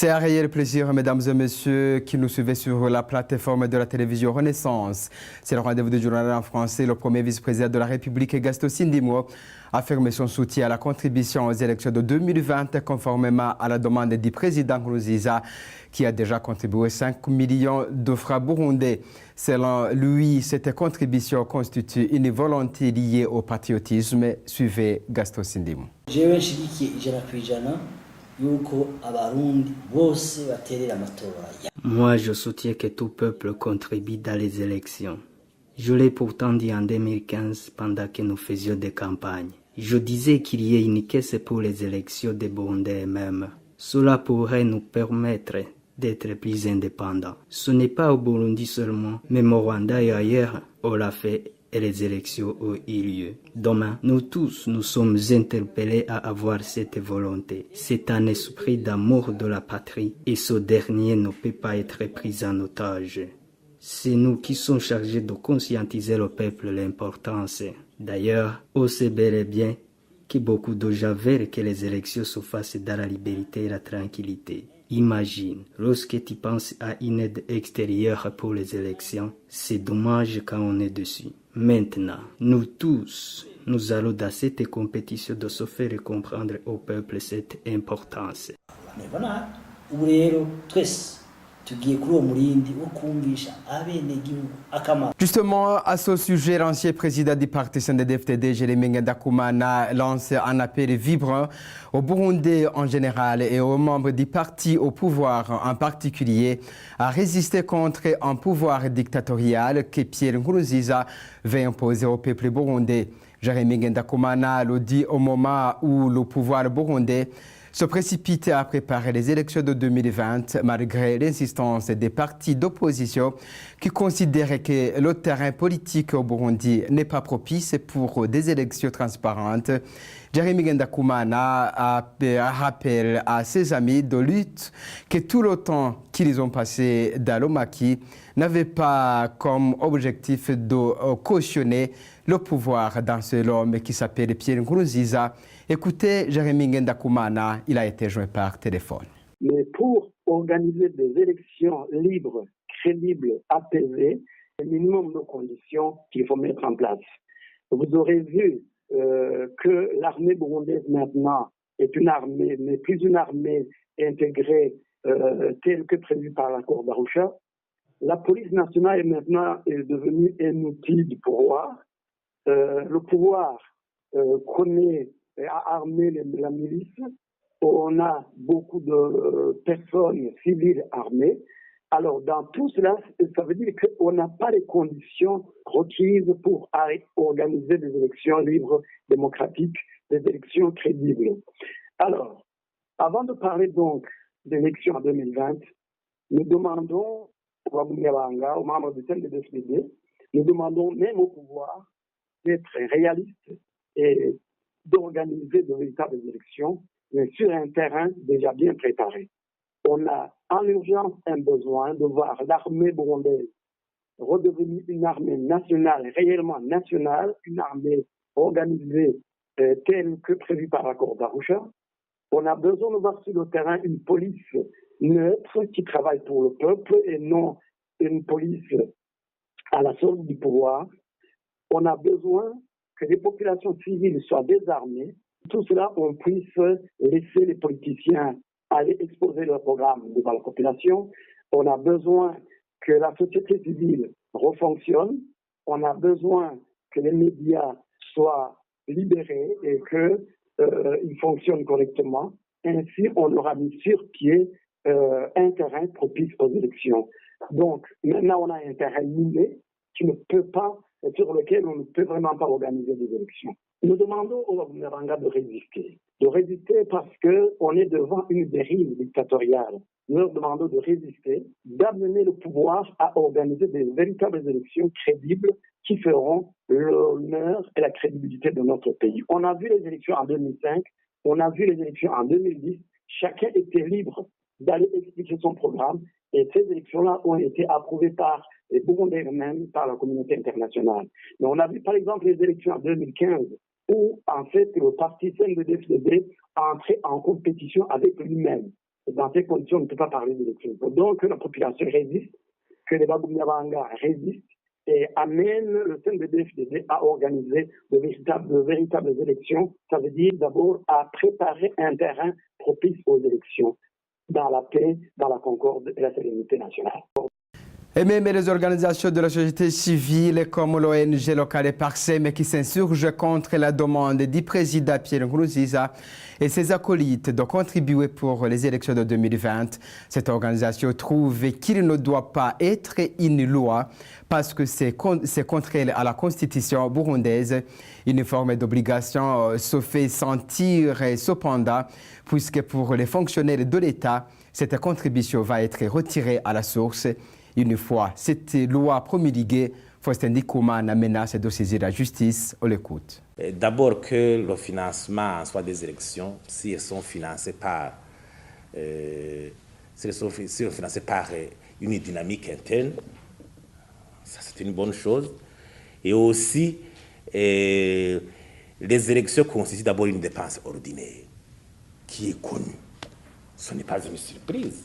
C'est un réel plaisir, mesdames et messieurs, qui nous suivez sur la plateforme de la télévision Renaissance. C'est le rendez-vous du journal en français. Le premier vice-président de la République, Gaston Sindimo, a affirmé son soutien à la contribution aux élections de 2020, conformément à la demande du président Nkurunziza, qui a déjà contribué 5 millions de francs burundais. Selon lui, cette contribution constitue une volonté liée au patriotisme. Suivez Gaston Sindimo. Moi, je soutiens que tout peuple contribue dans les élections. Je l'ai pourtant dit en 2015 pendant que nous faisions des campagnes. Je disais qu'il y ait une caisse pour les élections des Burundais eux-mêmes. Cela pourrait nous permettre d'être plus indépendants. Ce n'est pas au Burundi seulement, mais au Rwanda et ailleurs, on l'a fait et les élections ont eu lieu. Demain, nous tous, nous sommes interpellés à avoir cette volonté. C'est un esprit d'amour de la patrie et ce dernier ne peut pas être pris en otage. C'est nous qui sommes chargés de conscientiser le peuple l'importance. D'ailleurs, on sait bel et bien que beaucoup de gens veulent que les élections se fassent dans la liberté et la tranquillité. Imagine, lorsque tu penses à une aide extérieure pour les élections, c'est dommage quand on est dessus. Maintenant, nous tous, nous allons dans cette compétition de se faire comprendre au peuple cette importance. Justement, à ce sujet, l'ancien président du parti CNDD-FDD, Jérémy Ngendakumana, lance un appel vibrant aux Burundais en général et aux membres du parti au pouvoir en particulier à résister contre un pouvoir dictatorial que Pierre Nkurunziza veut imposer au peuple burundais. Jérémy Ngendakumana le dit au moment où le pouvoir burundais se précipite à préparer les élections de 2020 malgré l'insistance des partis d'opposition qui considéraient que le terrain politique au Burundi n'est pas propice pour des élections transparentes. Jérémy Ngendakumana rappelle à ses amis de lutte que tout le temps qu'ils ont passé dans le maquis n'avait pas comme objectif de cautionner le pouvoir d'un seul homme qui s'appelle Pierre Nkurunziza. Écoutez, Jérémy Ngendakumana, il a été joint par téléphone. Mais pour organiser des élections libres, crédibles, apaisées, il y a un minimum de conditions qu'il faut mettre en place. Vous aurez vu que l'armée burundaise maintenant est une armée, mais plus une armée intégrée telle que prévue par l'accord d'Arusha. La police nationale est maintenant devenue un outil du pouvoir. Le pouvoir connaît et a armé la milice. On a beaucoup de personnes civiles armées. Alors, dans tout cela, ça veut dire qu'on n'a pas les conditions requises pour organiser des élections libres, démocratiques, des élections crédibles. Alors, avant de parler donc d'élections en 2020, nous demandons aux membres du CNDD-FDD, nous demandons même au pouvoir d'être réaliste et d'organiser de véritables élections, mais sur un terrain déjà bien préparé. On a en urgence un besoin de voir l'armée burundaise redevenue une armée nationale, réellement nationale, une armée organisée telle que prévue par l'accord d'Arusha. On a besoin de voir sur le terrain une police neutre qui travaille pour le peuple et non une police à la solde du pouvoir. On a besoin que les populations civiles soient désarmées. Tout cela, on puisse laisser les politiciens aller exposer leur programme devant la population. On a besoin que la société civile refonctionne. On a besoin que les médias soient libérés et qu'ils fonctionnent correctement. Ainsi, on aura mis sur pied un terrain propice aux élections. Donc, maintenant, on a un terrain miné qui ne peut pas, sur lequel on ne peut vraiment pas organiser des élections. Nous demandons aux Rwandais de résister parce qu'on est devant une dérive dictatoriale. Nous leur demandons de résister, d'amener le pouvoir à organiser des véritables élections crédibles qui feront l'honneur et la crédibilité de notre pays. On a vu les élections en 2005, on a vu les élections en 2010, chacun était libre d'aller expliquer son programme et ces élections-là ont été approuvées par les Burundais eux-mêmes, par la communauté internationale. Mais on a vu par exemple les élections en 2015 où en fait le parti CNDD-FDD a entré en compétition avec lui-même. Dans ces conditions, on ne peut pas parler d'élection. Il faut donc que la population résiste, que les Bagumyabanga résistent et amènent le CNDD-FDD à organiser de véritables élections. Ça veut dire d'abord à préparer un terrain propice aux élections dans la paix, dans la concorde et la sérénité nationale. Et même les organisations de la société civile comme l'ONG locale Parsem qui s'insurgent contre la demande du président Pierre Nkurunziza et ses acolytes de contribuer pour les élections de 2020. Cette organisation trouve qu'il ne doit pas être une loi parce que c'est contraire à la constitution burundaise. Une forme d'obligation se fait sentir cependant puisque pour les fonctionnaires de l'État, cette contribution va être retirée à la source. Une fois cette loi promulguée, Faustin Ndikumana menace de saisir la justice. On l'écoute. D'abord que le financement soit des élections, si elles sont financées par, une dynamique interne, ça c'est une bonne chose. Et aussi, les élections constituent d'abord une dépense ordinaire qui est connue. Ce n'est pas une surprise.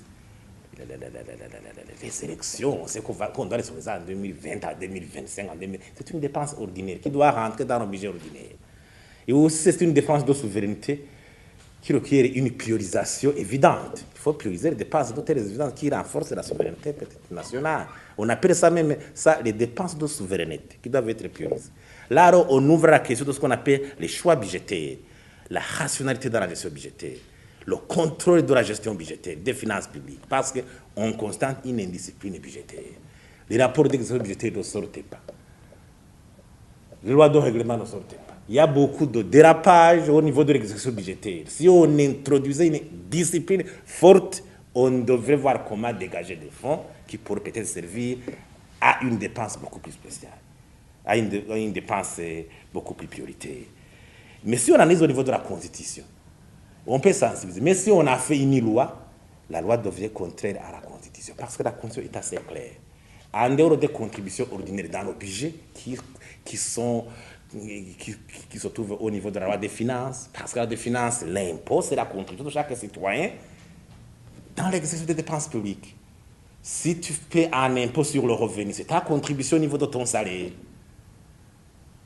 Les élections, on sait qu'on doit les organiser en 2020, en 2025, c'est une dépense ordinaire qui doit rentrer dans le budget ordinaire. Et aussi, c'est une dépense de souveraineté qui requiert une priorisation évidente. Il faut prioriser les dépenses d'autres évidentes qui renforcent la souveraineté nationale. On appelle ça même les dépenses de souveraineté qui doivent être priorisées. Là, on ouvre la question de ce qu'on appelle les choix budgétaires, la rationalité dans la gestion budgétaire, le contrôle de la gestion budgétaire, des finances publiques, parce qu'on constate une indiscipline budgétaire. Les rapports d'exécution budgétaire ne sortent pas. Les lois de règlement ne sortent pas. Il y a beaucoup de dérapages au niveau de l'exécution budgétaire. Si on introduisait une discipline forte, on devrait voir comment dégager des fonds qui pourraient peut-être servir à une dépense beaucoup plus spéciale, à une dépense beaucoup plus prioritaire. Mais si on analyse au niveau de la Constitution, on peut sensibiliser. Mais si on a fait une loi, la loi devient contraire à la Constitution. Parce que la Constitution est assez claire. En dehors des contributions ordinaires dans le budget qui se trouvent au niveau de la loi des finances, parce que la loi des finances, l'impôt, c'est la contribution de chaque citoyen dans l'exercice des dépenses publiques. Si tu paies un impôt sur le revenu, c'est ta contribution au niveau de ton salaire.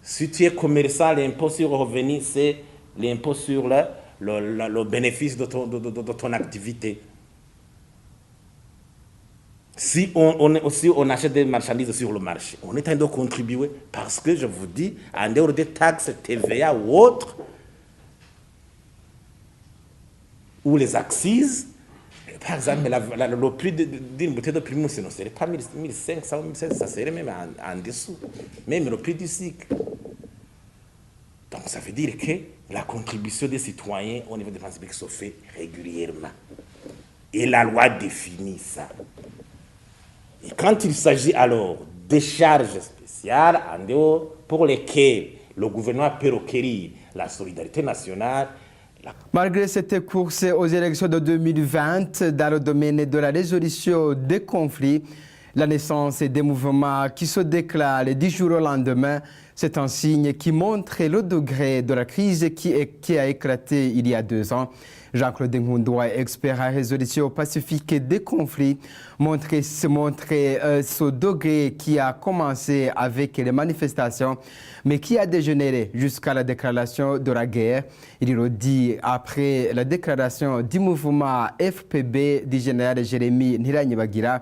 Si tu es commerçant, l'impôt sur le revenu, c'est l'impôt sur le bénéfice de ton activité. Si on achète des marchandises sur le marché, on est en train de contribuer parce que, je vous dis, en dehors des taxes TVA ou autres, ou les accises, par exemple, le prix d'une bouteille de Primus, ce ne serait pas 1500 ou 1600, ça serait même en dessous, même le prix du cycle. Donc ça veut dire que la contribution des citoyens au niveau des dépenses publiques se fait régulièrement. Et la loi définit ça. Et quand il s'agit alors des charges spéciales en dehors pour lesquelles le gouvernement peut requérir la solidarité nationale. Malgré cette course aux élections de 2020 dans le domaine de la résolution des conflits, la naissance des mouvements qui se déclarent du jour au lendemain, c'est un signe qui montre le degré de la crise qui a éclaté il y a 2 ans. Jean-Claude Nkundoua, expert en résolution pacifique des conflits, montrer ce degré qui a commencé avec les manifestations, mais qui a dégénéré jusqu'à la déclaration de la guerre. Il le dit après la déclaration du mouvement FPB du général Jérémy Ntiranyibagira,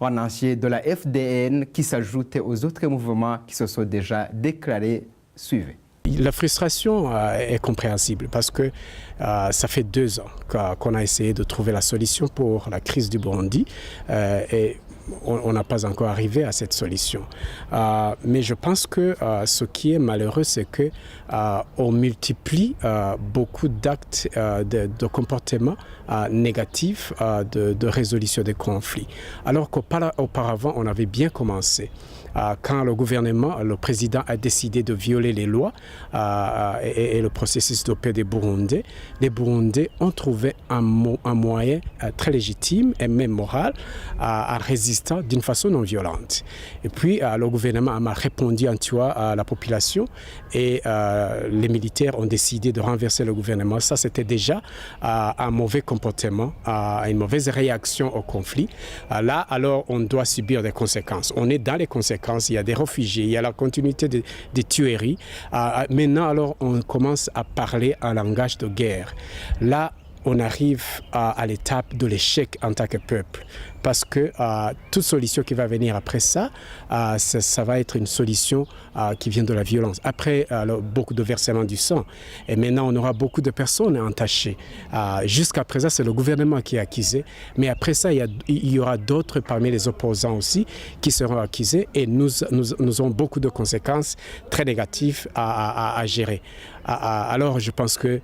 un ancien de la FDN qui s'ajoute aux autres mouvements qui se sont déjà déclarés. Suivez. La frustration est compréhensible parce que ça fait 2 ans qu'on a essayé de trouver la solution pour la crise du Burundi et on n'a pas encore arrivé à cette solution. Mais je pense que ce qui est malheureux, c'est qu'on multiplie beaucoup d'actes de comportements négatifs de résolution des conflits. Alors qu'auparavant, on avait bien commencé. Quand le gouvernement, le président a décidé de violer les lois et le processus de paix des Burundais, les Burundais ont trouvé un moyen très légitime et même moral à résister résistant d'une façon non violente. Et puis, le gouvernement a répondu en tuant la population et les militaires ont décidé de renverser le gouvernement. Ça, c'était déjà un mauvais comportement, une mauvaise réaction au conflit. Là, alors, on doit subir des conséquences. On est dans les conséquences. Il y a des réfugiés, il y a la continuité des tueries. Maintenant, alors, on commence à parler un langage de guerre. Là, on arrive à l'étape de l'échec en tant que peuple. Parce que toute solution qui va venir après ça, ça va être une solution qui vient de la violence. Après, beaucoup de versement du sang. Et maintenant, on aura beaucoup de personnes entachées. Jusqu'à présent, c'est le gouvernement qui est accusé. Mais après ça, il y aura d'autres parmi les opposants aussi qui seront accusés. Et nous aurons beaucoup de conséquences très négatives à gérer. Alors, je pense que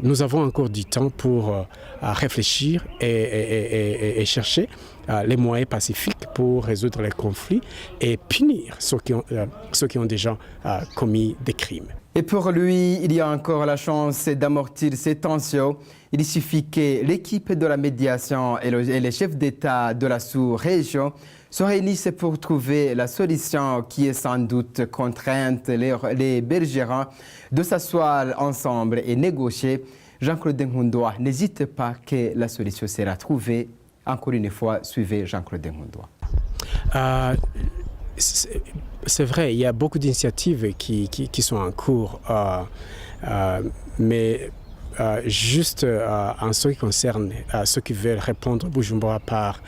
nous avons encore du temps pour réfléchir et chercher les moyens pacifiques pour résoudre les conflits et punir ceux qui ont déjà commis des crimes. Et pour lui, il y a encore la chance d'amortir ces tensions. Il suffit que l'équipe de la médiation et les chefs d'État de la sous-région se réunissent pour trouver la solution qui est sans doute contrainte les belligérants de s'asseoir ensemble et négocier. Jean-Claude Nkundoa n'hésite pas que la solution sera trouvée. Encore une fois, suivez Jean-Claude Nkundoa. C'est vrai, il y a beaucoup d'initiatives qui sont en cours, mais juste en ce qui concerne ceux qui veulent répondre Bujumbura par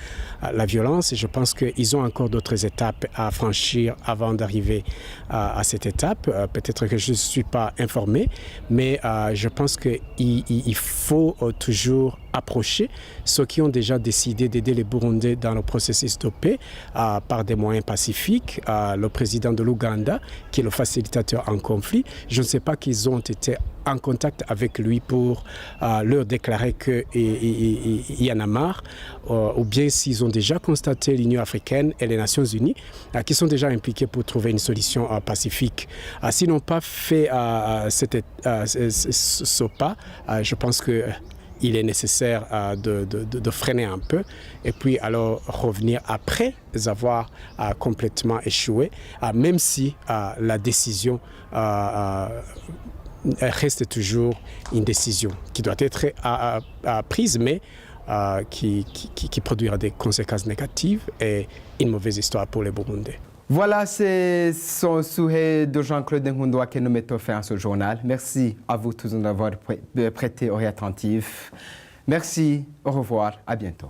la violence, je pense qu'ils ont encore d'autres étapes à franchir avant d'arriver à cette étape. Peut-être que je ne suis pas informé, mais je pense qu'il faut toujours approcher ceux qui ont déjà décidé d'aider les Burundais dans le processus de paix par des moyens pacifiques. Le président de l'Ouganda, qui est le facilitateur en conflit, je ne sais pas qu'ils ont été en contact avec lui pour leur déclarer qu'il y en a marre, ou bien s'ils ont déjà constaté l'Union africaine et les Nations unies qui sont déjà impliqués pour trouver une solution pacifique. S'ils n'ont pas fait ce pas, je pense qu'il est nécessaire de freiner un peu et puis alors revenir après avoir complètement échoué, même si la décision reste toujours une décision qui doit être prise, mais qui produira des conséquences négatives et une mauvaise histoire pour les Burundais. Voilà, c'est son souhait de Jean-Claude Nkundoa que nous mettons fin à ce journal. Merci à vous tous d'avoir prêté oreille attentive. Merci, au revoir, à bientôt.